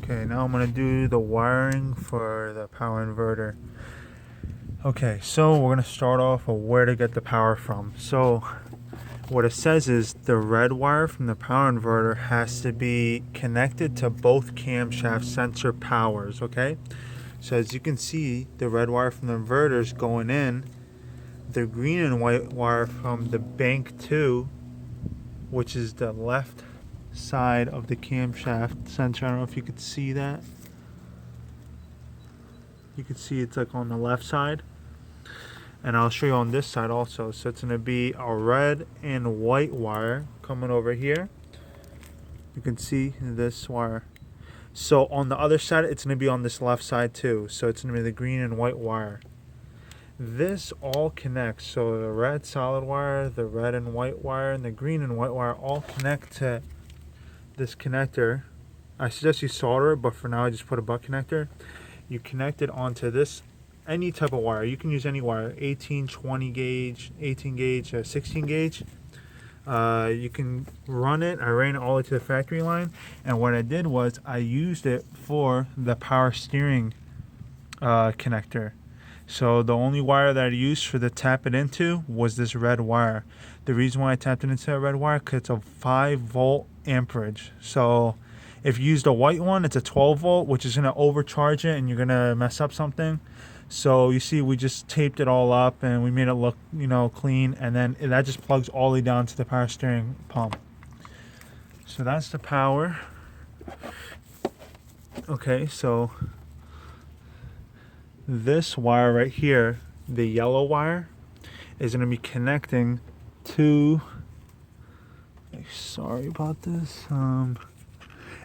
Okay, now I'm going to do the wiring for the power inverter. Okay, so we're going to start off with where to get the power from. So what it says is the red wire from the power inverter has to be connected to both camshaft sensor powers, okay? So as you can see, the red wire from the inverter is going in. The green and white wire from the bank 2, which is the left side of the camshaft sensor. I don't know if you could see that. You can see it's like on the left side. And I'll show you on this side also. So it's going to be a red and white wire coming over here. You can see this wire. So on the other side, it's going to be on this left side too. So it's going to be the green and white wire. This all connects. So the red solid wire, the red and white wire, and the green and white wire all connect to this connector. I suggest you solder it, but for now I just put a butt connector. You connect it onto this, any type of wire. You can use any wire, 18, 20 gauge, 18 gauge, 16 gauge. You can run it. I ran it all the way to the factory line, and what I did was I used it for the power steering connector. So the only wire that I used for the tap it into was this red wire. The reason why I tapped it into a red wire, because it's a 5-volt amperage. So if you use the white one, it's a 12 volt, which is going to overcharge it and you're going to mess up something. So you see, we just taped it all up and we made it look, clean. And then that just plugs all the way down to the power steering pump. So that's the power. Okay, so this wire right here, the yellow wire, is going to be connecting to, sorry about this,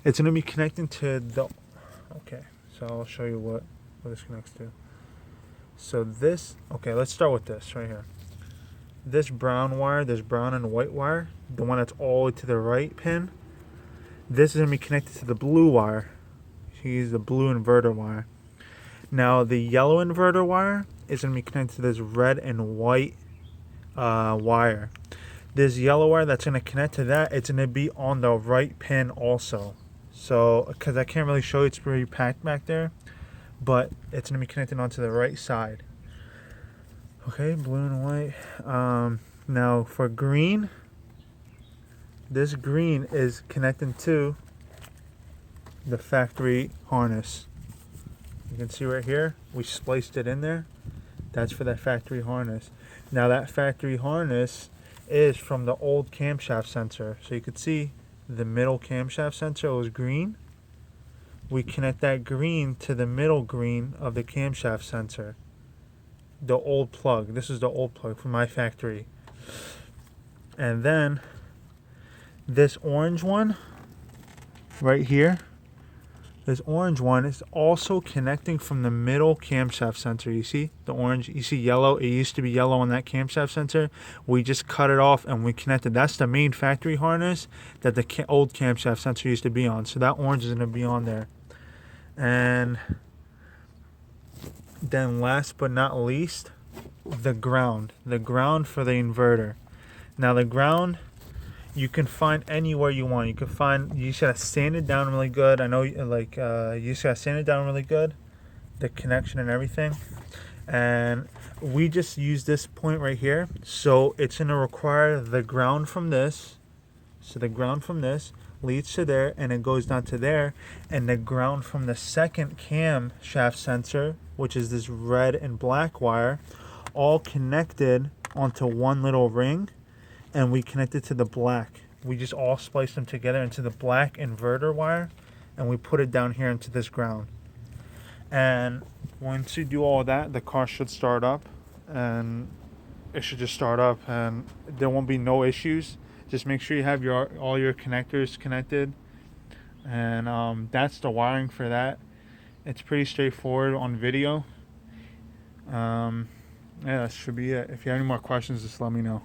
it's going to be connecting to the, okay, so I'll show you what this connects to. So this, okay, let's start with this right here. This brown wire, this brown and white wire, the one that's all the way to the right pin, this is going to be connected to the blue wire. You use the blue inverter wire. Now the yellow inverter wire is going to be connected to this red and white wire. This yellow wire that's going to connect to that, it's going to be on the right pin also. So, because I can't really show you, it's pretty packed back there, but it's going to be connected onto the right side. Okay, blue and white. Now for green, this green is connecting to the factory harness. You can see right here, we spliced it in there. That's for that factory harness. Now that factory harness is from the old camshaft sensor. So you can see the middle camshaft sensor was green. We connect that green to the middle green of the camshaft sensor. The old plug. This is the old plug from my factory. And then this orange one right here, this orange one is also connecting from the middle camshaft sensor. You see the orange, you see yellow. It used to be yellow on that camshaft sensor. We just cut it off and we connected. That's the main factory harness that the old camshaft sensor used to be on. So that orange is going to be on there. And then last but not least, the ground for the inverter. Now the ground, you can find anywhere you want. You just gotta sand it down really good. I know, you just gotta sand it down really good, the connection and everything. And we just use this point right here. So it's gonna require the ground from this. So the ground from this leads to there, and it goes down to there. And the ground from the second cam shaft sensor, which is this red and black wire, all connected onto one little ring. And we connected to the black. We just all spliced them together into the black inverter wire, and we put it down here into this ground. And once you do all that, the car should start up, and it should just start up, and there won't be no issues. Just make sure you have all your connectors connected, and that's the wiring for that. It's pretty straightforward on video. Yeah, that should be it. If you have any more questions, just let me know.